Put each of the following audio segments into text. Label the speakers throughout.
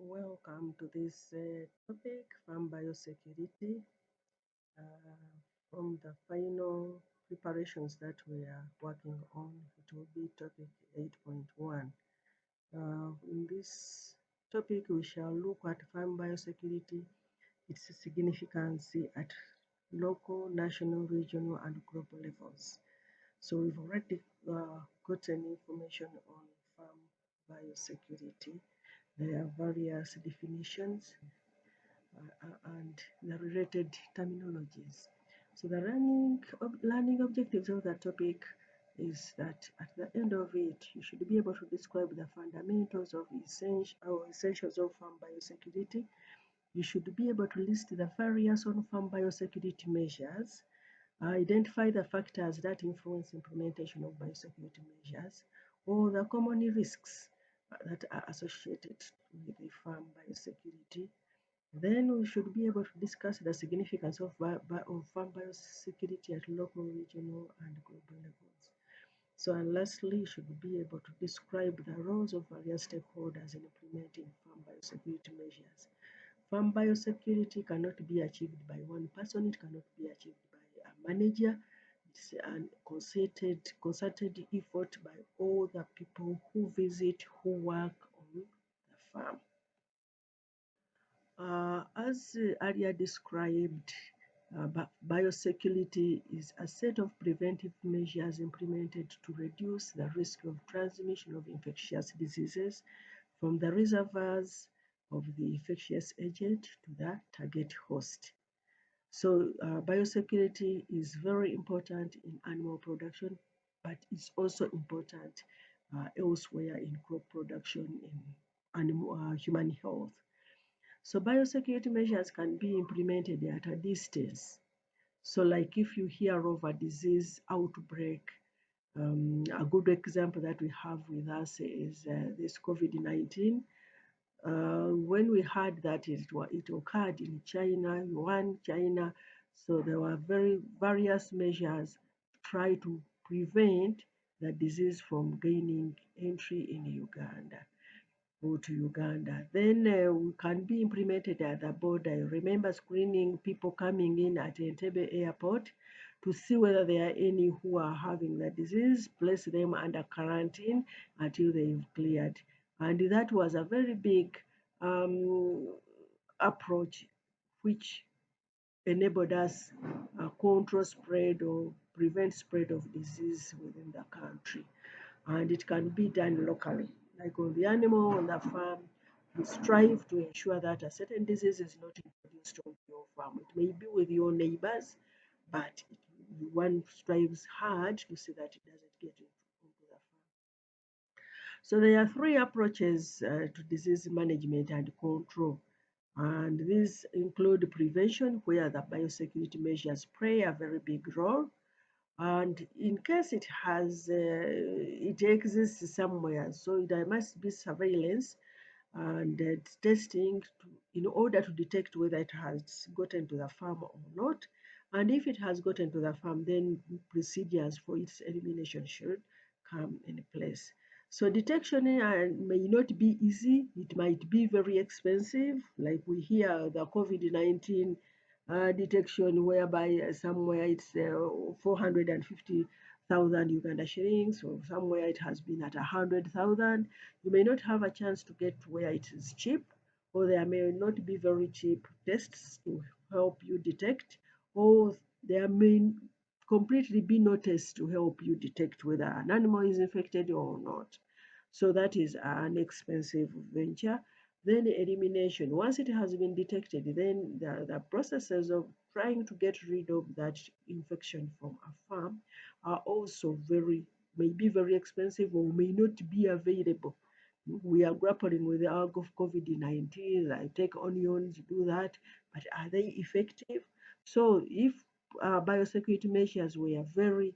Speaker 1: Welcome to this topic, farm biosecurity. Uh, from the final preparations that we are working on, it will be topic 8.1. In this topic, we shall look at farm biosecurity, its significance at local, national, regional, and global levels. So we've already gotten information on farm biosecurity. There are various definitions and the related terminologies. So the learning objectives of the topic is that at the end of it, you should be able to describe the fundamentals of essentials of farm biosecurity. You should be able to list the various on farm biosecurity measures, identify the factors that influence implementation of biosecurity measures, or the common risks that are associated with the farm biosecurity. Then we should be able to discuss the significance of farm biosecurity at local, regional, and global levels. So, and lastly, you should be able to describe the roles of various stakeholders in implementing farm biosecurity measures. Farm biosecurity cannot be achieved by one person, it cannot be achieved by a manager. It's a concerted effort by all the people who visit, who work on the farm. As earlier described, biosecurity is a set of preventive measures implemented to reduce the risk of transmission of infectious diseases from the reservoirs of the infectious agent to the target host. So biosecurity is very important in animal production, but it's also important elsewhere in crop production, in human health. So biosecurity measures can be implemented at a distance. So like if you hear of a disease outbreak, a good example that we have with us is this COVID-19. When we heard that it occurred in China, Yuan, China, so there were various measures to try to prevent the disease from gaining entry in Uganda. Go to Uganda. Then we can be implemented at the border. Remember screening people coming in at Entebbe airport to see whether there are any who are having the disease, place them under quarantine until they've cleared. And that was a very big approach which enabled us control spread or prevent spread of disease within the country. And it can be done locally. Like on the animal on the farm, you strive to ensure that a certain disease is not introduced on your farm. It may be with your neighbors, but one strives hard to see that it doesn't get into the farm. So there are three approaches to disease management and control. And these include prevention, where the biosecurity measures play a very big role. And in case it exists somewhere, so there must be surveillance and testing in order to detect whether it has gotten to the farm or not. And if it has gotten to the farm, then procedures for its elimination should come in place. So detection may not be easy. It might be very expensive. Like we hear the COVID-19 detection, whereby somewhere it's 450,000 Uganda shillings, or somewhere it has been at 100,000. You may not have a chance to get to where it is cheap, or there may not be very cheap tests to help you detect, or there may completely be no tests to help you detect whether an animal is infected or not. So that is an expensive venture. Then elimination. Once it has been detected, then the processes of trying to get rid of that infection from a farm are also may be very expensive or may not be available. We are grappling with the arc of COVID-19. I take onions, do that, but are they effective? So if biosecurity measures were very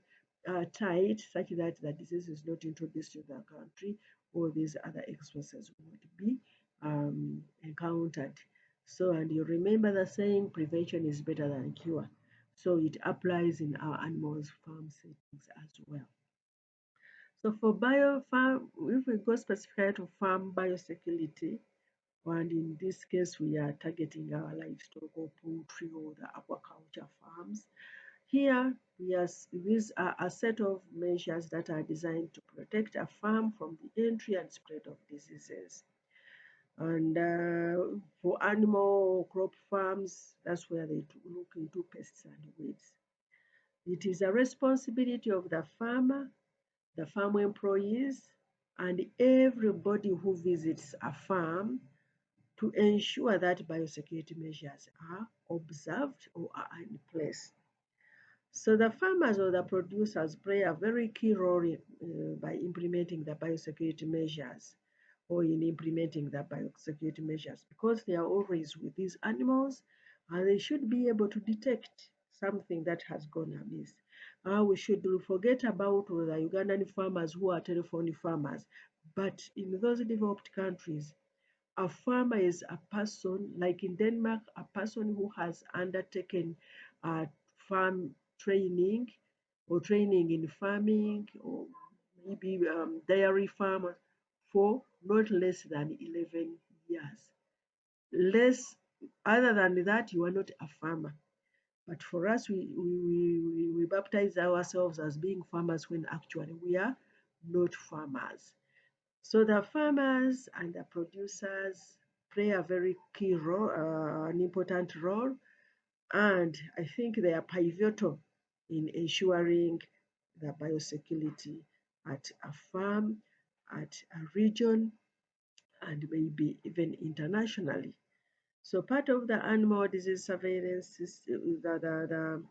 Speaker 1: tight, such that the disease is not introduced to the country, all these other expenses would be encountered. So, and you remember the saying, prevention is better than cure. So it applies in our animals farm settings as well. So for farm, if we go specifically to farm biosecurity, And in this case, we are targeting our livestock or poultry or the aquaculture farms. Here, these are a set of measures that are designed to protect a farm from the entry and spread of diseases. And for animal or crop farms, that's where they look into pests and weeds. It is a responsibility of the farmer, the farm employees, and everybody who visits a farm to ensure that biosecurity measures are observed or are in place. So the farmers or the producers play a very key role by implementing the biosecurity measures or in implementing the biosecurity measures because they are always with these animals and they should be able to detect something that has gone amiss. We should forget about the Ugandan farmers who are telephone farmers, but in those developed countries, a farmer is a person, like in Denmark, a person who has undertaken farm training or training in farming or maybe dairy farm for not less than 11 years. Less, other than that, you are not a farmer. But for us, we baptize ourselves as being farmers when actually we are not farmers. So the farmers and the producers play a very key role, an important role, and I think they are pivotal in ensuring the biosecurity at a farm, at a region, and maybe even internationally. So part of the animal disease surveillance system, the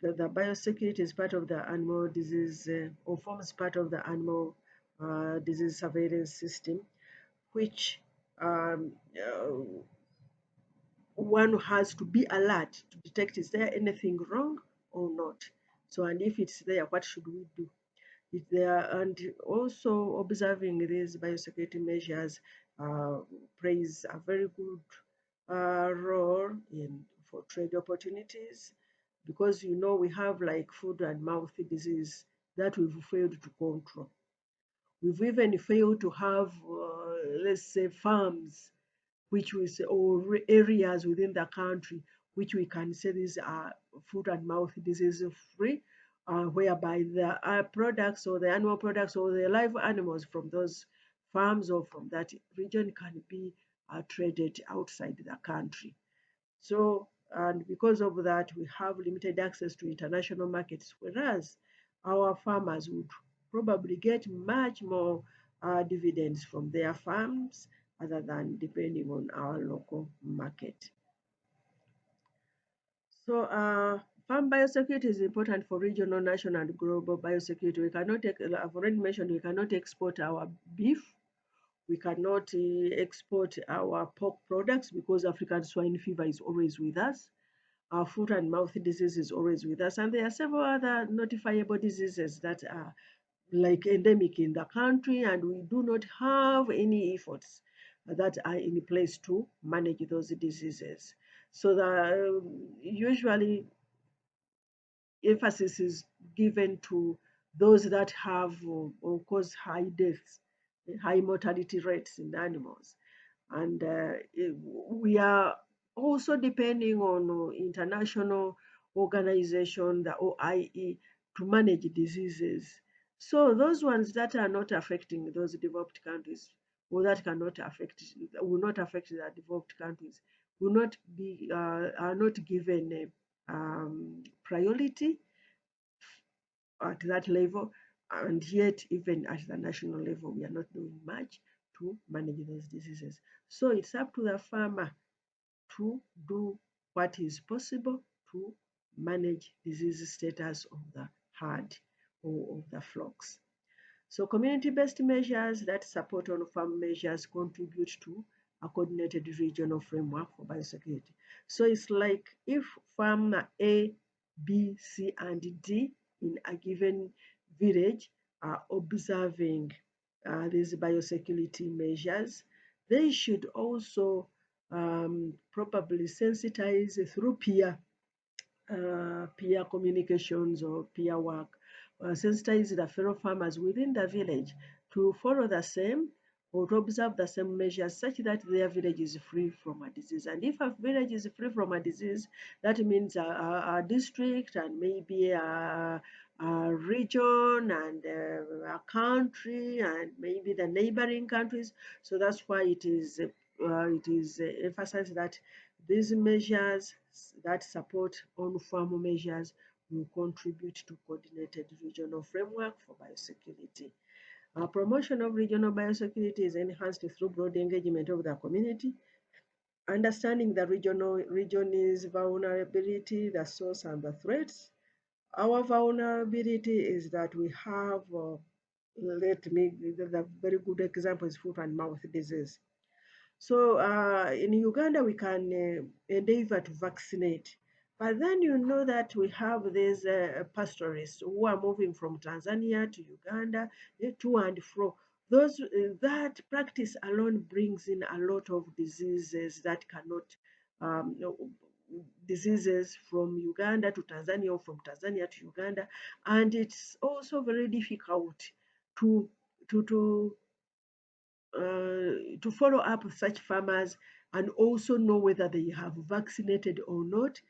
Speaker 1: biosecurity is part of the animal disease or forms part of the animal disease surveillance system, which one has to be alert to detect is there anything wrong or not. So, and if it's there, what should we do? If there, and also observing these biosecurity measures plays a very good role in for trade opportunities because we have like foot and mouth disease that we've failed to control. We've even failed to have, let's say, farms which we say, or areas within the country which we can say these are foot and mouth disease free, whereby the products or the animal products or the live animals from those farms or from that region can be traded outside the country. So, and because of that, we have limited access to international markets, whereas our farmers would probably get much more dividends from their farms other than depending on our local market. So, farm biosecurity is important for regional, national, and global biosecurity. We cannot take, I've already mentioned, we cannot export our beef. We cannot export our pork products because African swine fever is always with us. Our foot and mouth disease is always with us. And there are several other notifiable diseases that are like endemic in the country, and we do not have any efforts that are in place to manage those diseases. So the usually emphasis is given to those that have or cause high deaths, high mortality rates in animals. And we are also depending on international organization, the OIE, to manage diseases. So those ones that are not affecting those developed countries, or that cannot affect, will not affect the developed countries, will not be are not given priority at that level, and yet even at the national level we are not doing much to manage those diseases. So it's up to the farmer to do what is possible to manage disease status of the herd or of the flocks. So community-based measures that support on-farm measures contribute to a coordinated regional framework for biosecurity. So it's like if farmer A, B, C, and D in a given village are observing these biosecurity measures, they should also probably sensitize through peer communications or peer work, sensitize the fellow farmers within the village to follow the same or to observe the same measures such that their village is free from a disease. And if a village is free from a disease, that means a district and maybe a region and a country and maybe the neighboring countries. So that's why it is emphasized that these measures that support on-farm measures will contribute to coordinated regional framework for biosecurity. Promotion of regional biosecurity is enhanced through broad engagement of the community, understanding the region's vulnerability, the source and the threats. Our vulnerability is that we have, the very good example is foot and mouth disease. So in Uganda, we can endeavor to vaccinate. But then you know that we have these pastoralists who are moving from Tanzania to Uganda, to and fro. That practice alone brings in a lot of diseases that cannot, no, diseases from Uganda to Tanzania or from Tanzania to Uganda, and it's also very difficult to to to to follow up with such farmers and also know whether they have vaccinated or not.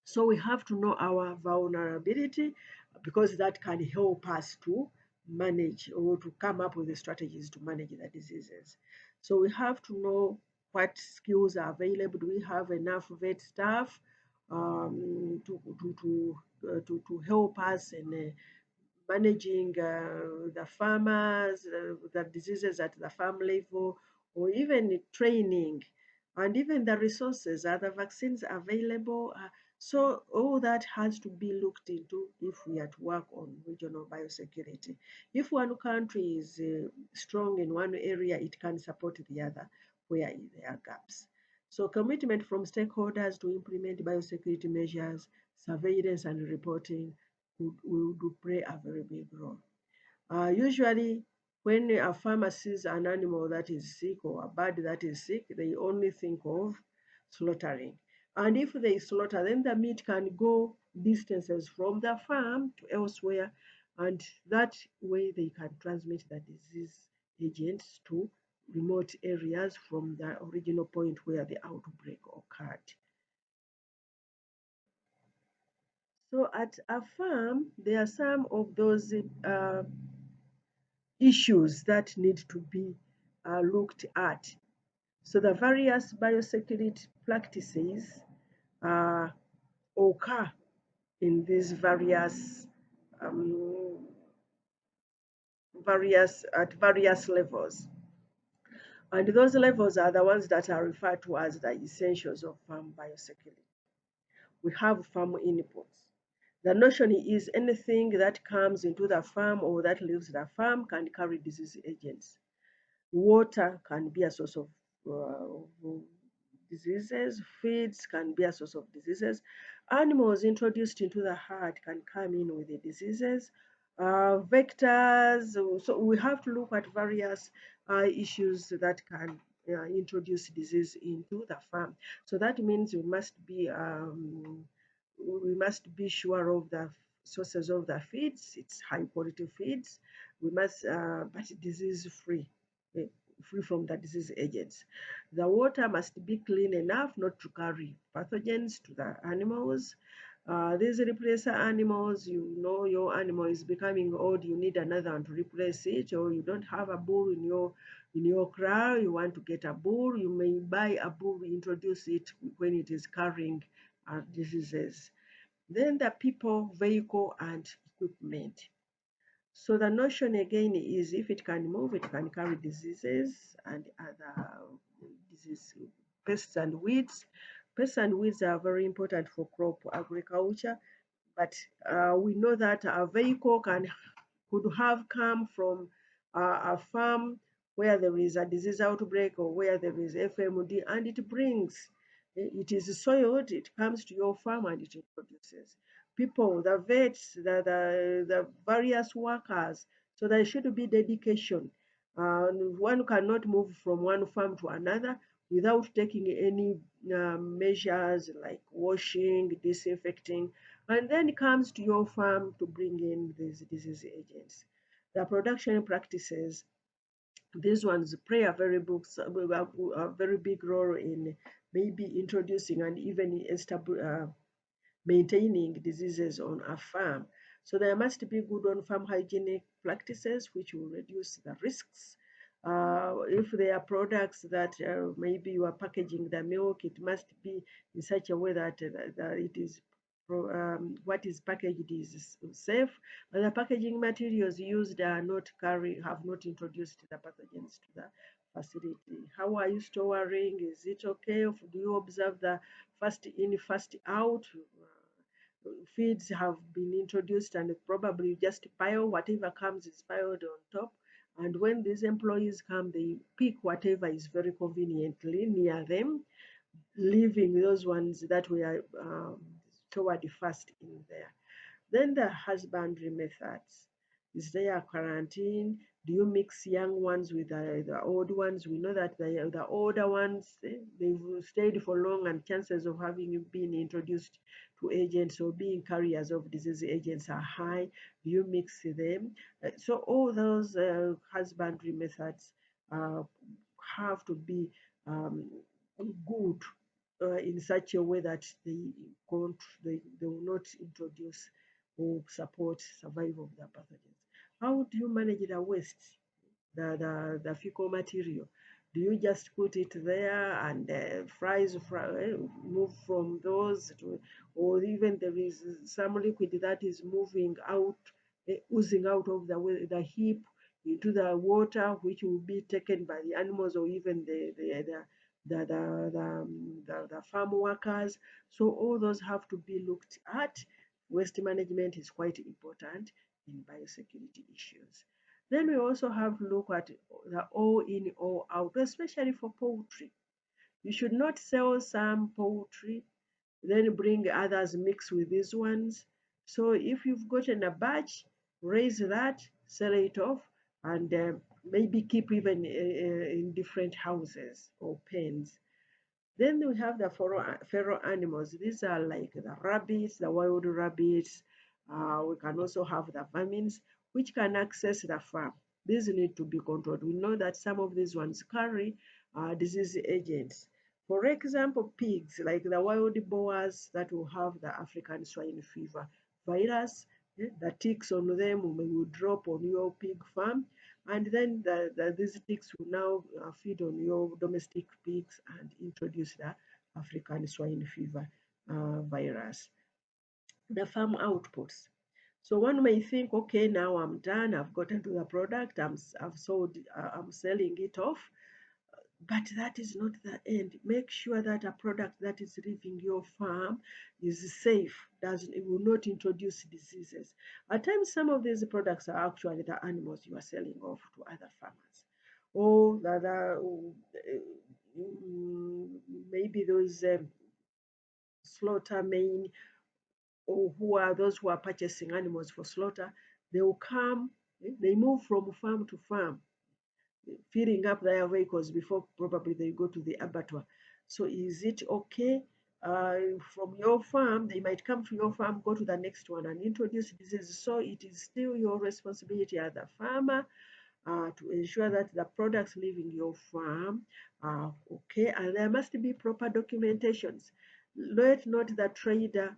Speaker 1: So we have to know our vulnerability because that can help us to manage or to come up with the strategies to manage the diseases. So we have to know what skills are available. Do we have enough vet staff to help us in managing the farmers, the diseases at the farm level, or even training, and even the resources. Are the vaccines available? So all that has to be looked into if we are to work on regional biosecurity. If one country is strong in one area, it can support the other where there are gaps. So commitment from stakeholders to implement biosecurity measures, surveillance and reporting would play a very big role. Usually, when a farmer sees an animal that is sick or a bird that is sick, they only think of slaughtering. And if they slaughter, then the meat can go distances from the farm to elsewhere, and that way they can transmit the disease agents to remote areas from the original point where the outbreak occurred. So at a farm, there are some of those issues that need to be looked at. So the various biosecurity practices uh, occur in these um, various levels. And those levels are the ones that are referred to as the essentials of farm biosecurity. We have farm inputs. The notion is anything that comes into the farm or that leaves the farm can carry disease agents. Water can be a source of diseases, feeds can be a source of diseases. Animals introduced into the herd can come in with the diseases. Vectors, so we have to look at various issues that can introduce disease into the farm. So that means we must be sure of the sources of the feeds. It's high quality feeds. We must, but disease free, eh, free from the disease agents. The water must be clean enough not to carry pathogens to the animals. These replacer animals, you know your animal is becoming old, you need another one to replace it, or you don't have a bull in your kraal, you want to get a bull, you may buy a bull, introduce it when it is carrying diseases. Then the people, vehicle, and equipment. So the notion again is if it can move, it can carry diseases and other disease, pests and weeds. Pests and weeds are very important for crop agriculture, but we know that a vehicle could have come from a farm where there is a disease outbreak or where there is FMD, and it is soiled, it comes to your farm and it introduces people, the vets, the various workers. So there should be dedication. One cannot move from one farm to another without taking any measures like washing, disinfecting, and then it comes to your farm to bring in these disease agents. The production practices These ones play a very big role in maybe introducing and even maintaining diseases on a farm. So there must be good on-farm hygienic practices which will reduce the risks. If there are products that maybe you are packaging the milk, it must be in such a way that it is what is packaged is safe. But the packaging materials used are not have not introduced the pathogens to the facility. How are you storing? Is it okay? Do you observe the first in, first out? Feeds have been introduced and probably just pile whatever comes is piled on top. And when these employees come, they pick whatever is very conveniently near them, leaving those ones that were stored first in there. Then the husbandry methods. Is there a quarantine? Do you mix young ones with the old ones? We know that the older ones, they've stayed for long and chances of having been introduced to agents or being carriers of disease agents are high. Do you mix them? So all those husbandry methods uh, have to be um, good in such a way that they will not introduce or support survival of the pathogens. How do you manage the waste, the fecal material? Do you just put it there and move from those to, or even there is some liquid that is moving out, oozing out of the heap into the water, which will be taken by the animals or even the farm workers. So all those have to be looked at. Waste management is quite important in biosecurity issues. Then we also have to look at the all in, all out, especially for poultry. You should not sell some poultry, then bring others mix with these ones. So if you've gotten a batch, raise that, sell it off, and maybe keep even in different houses or pens. Then we have the feral animals. These are like the rabbits, the wild rabbits. We can also have the vermins, which can access the farm. These need to be controlled. We know that some of these ones carry disease agents. For example, pigs, like the wild boars that will have the African swine fever virus, the ticks on them will drop on your pig farm, and then these ticks will now feed on your domestic pigs and introduce the African swine fever virus. The farm outputs. So one may think, okay, now I'm done. I've gotten to the product. I've sold. I'm selling it off. But that is not the end. Make sure that a product that is leaving your farm is safe, it will not introduce diseases. At times, some of these products are actually the animals you are selling off to other farmers. Or maybe those slaughter main, or who are those who are purchasing animals for slaughter, they will come, they move from farm to farm filling up their vehicles before probably they go to the abattoir. So is it okay from your farm, they might come to your farm, go to the next one and introduce diseases. So it is still your responsibility as a farmer to ensure that the products leaving your farm are okay, and there must be proper documentations. Let not the trader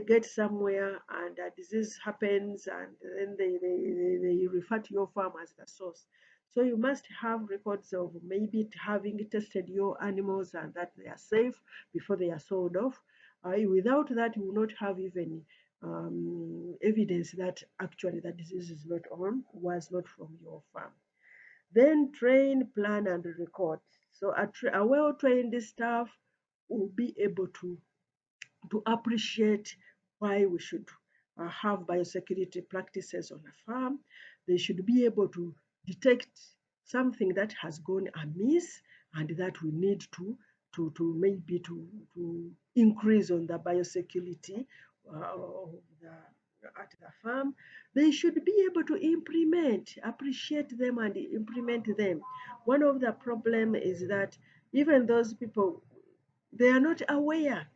Speaker 1: get somewhere and a disease happens and then they refer to your farm as the source. So you must have records of maybe having tested your animals and that they are safe before they are sold off. Without that, you will not have even evidence that actually the disease is not was not from your farm. Then train, plan, and record. So a well-trained staff will be able to appreciate why we should have biosecurity practices on a farm. They should be able to detect something that has gone amiss and that we need to maybe to increase on the biosecurity of at the farm. They should be able to appreciate them and implement them. One of the problem is that even those people, they are not aware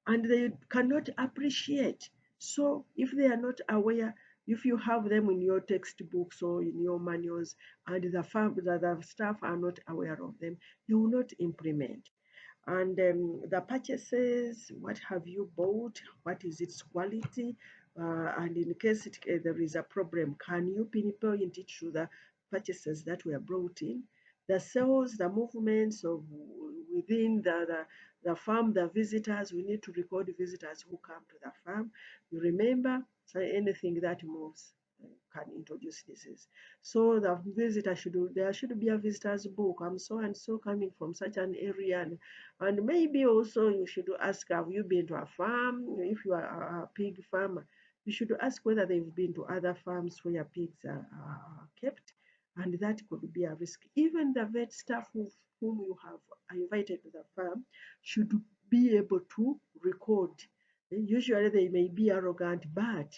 Speaker 1: and they cannot appreciate. So if they are not aware, If you have them in your textbooks or in your manuals and the staff are not aware of them, they will not implement. And the purchases, what have you bought, what is its quality, and in case there is a problem, can you pinpoint it to the purchases that were brought in, the sales, the movements of within the farm, the visitors. We need to record visitors who come to the farm. You remember, so anything that moves can introduce disease. So the visitor there should be a visitor's book. I'm so and so coming from such an area, and maybe also you should ask, have you been to a farm? If you are a pig farmer, you should ask whether they've been to other farms where pigs are kept, and that could be a risk. Even the vet staff whom you have invited to the farm should be able to record. Usually they may be arrogant, but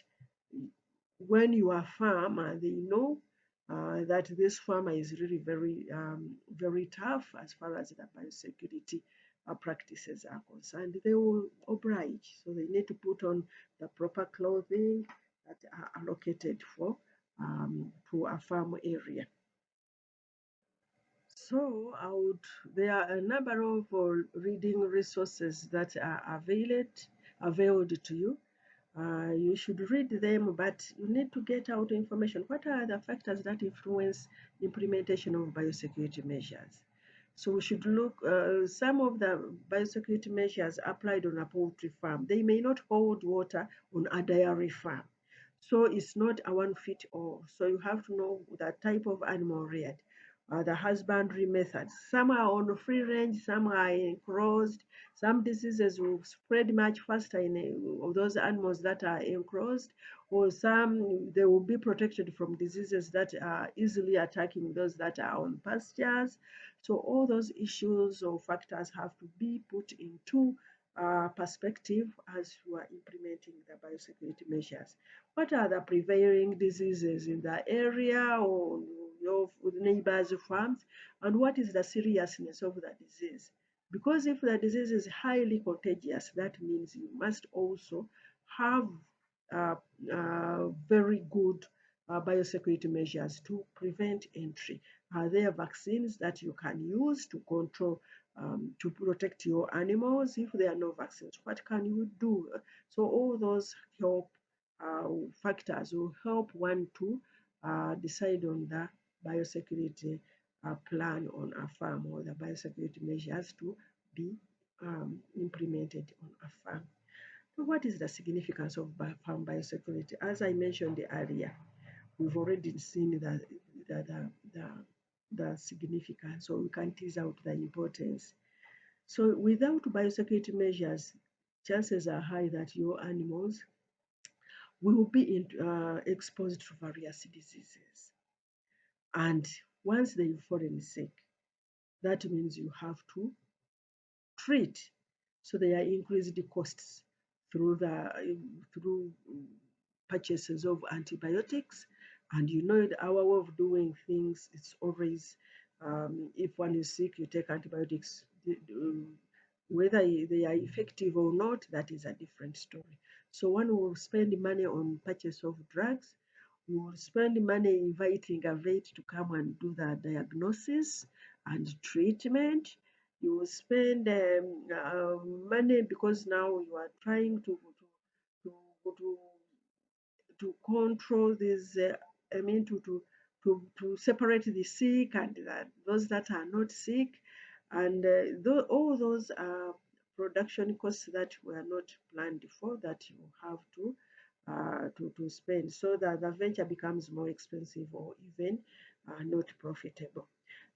Speaker 1: when you are a farmer, they know that this farmer is really very tough as far as the biosecurity practices are concerned. They will oblige, so they need to put on the proper clothing that are allocated for to a farm area. So there are a number of reading resources that are availed to you. You should read them, but you need to get out information. What are the factors that influence implementation of biosecurity measures? So we should look, some of the biosecurity measures applied on a poultry farm, they may not hold water on a dairy farm. So it's not a one fit all. So you have to know the type of animal reared, the husbandry methods. Some are on free range, some are enclosed. Some diseases will spread much faster in those animals that are enclosed, or some they will be protected from diseases that are easily attacking those that are on pastures. So all those issues or factors have to be put into perspective as you are implementing the biosecurity measures. What are the prevailing diseases in the area or your neighbors' farms, and what is the seriousness of the disease? Because if the disease is highly contagious, that means you must also have uh, very good biosecurity measures to prevent entry. Are there vaccines that you can use to control, to protect your animals? If there are no vaccines, what can you do? So all those factors will help one to decide on the biosecurity plan on a farm, or the biosecurity measures to be implemented on a farm. So what is the significance of farm biosecurity? As I mentioned earlier, we've already seen the significance, so we can tease out the importance. So without biosecurity measures, chances are high that your animals will be exposed to various diseases. And once they've fallen sick, that means you have to treat. So there are increased costs through through purchases of antibiotics. And you know our way of doing things, it's always if one is sick, you take antibiotics. Whether they are effective or not, that is a different story. So one will spend money on purchase of drugs. We will spend money inviting a vet to come and do the diagnosis and treatment. You will spend money because now you are trying to to control this, I mean, to separate the sick and those that are not sick. And all those are production costs that were not planned for, that you have to spend, so that the venture becomes more expensive or even not profitable.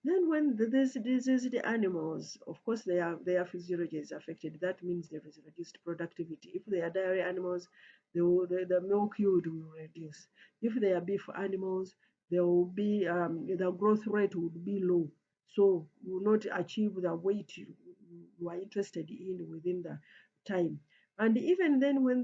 Speaker 1: Then when these diseased animals, of course, their physiology is affected. That means there is reduced productivity. If they are dairy animals, the milk yield will reduce. If they are beef animals, there will be the growth rate would be low. So you will not achieve the weight you are interested in within the time. And even then, when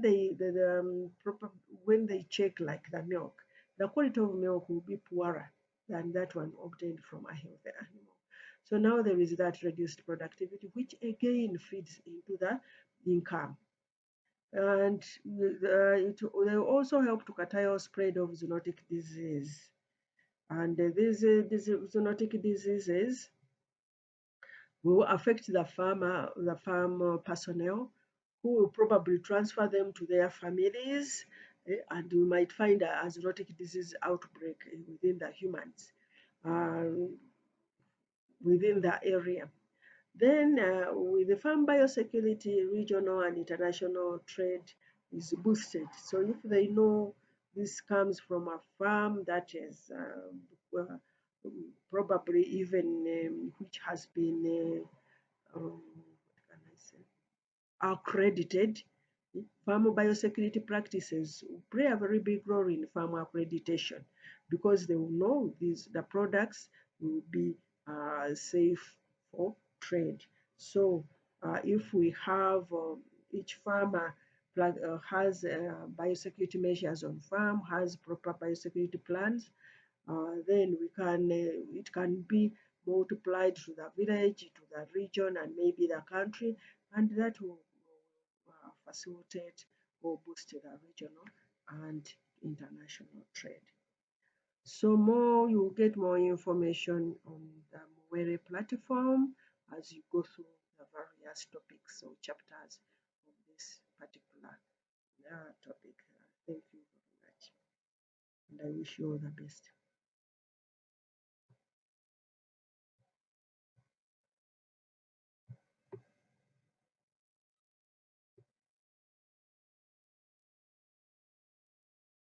Speaker 1: when they check like the milk, the quality of milk will be poorer than that one obtained from a healthy animal. So now there is that reduced productivity, which again feeds into the income. and they also help to curtail spread of zoonotic disease. And these zoonotic diseases will affect the farm personnel, who will probably transfer them to their families, and you might find a zoonotic disease outbreak within the humans, uh, within the area. Then, with the farm biosecurity, regional and international trade is boosted. So if they know this comes from a farm that is probably even which has been what can I say, accredited, farm biosecurity practices play a very big role in farm accreditation, because they will know the products will be safe for trade. So if we have each farmer has biosecurity measures on farm, has proper biosecurity plans, then it can be multiplied to the village, to the region, and maybe the country, and that will facilitate or boost the regional and international trade. So you'll get more information on the Mwere platform as you go through the various topics or chapters of this particular topic. Thank you very much, and I wish you all the best.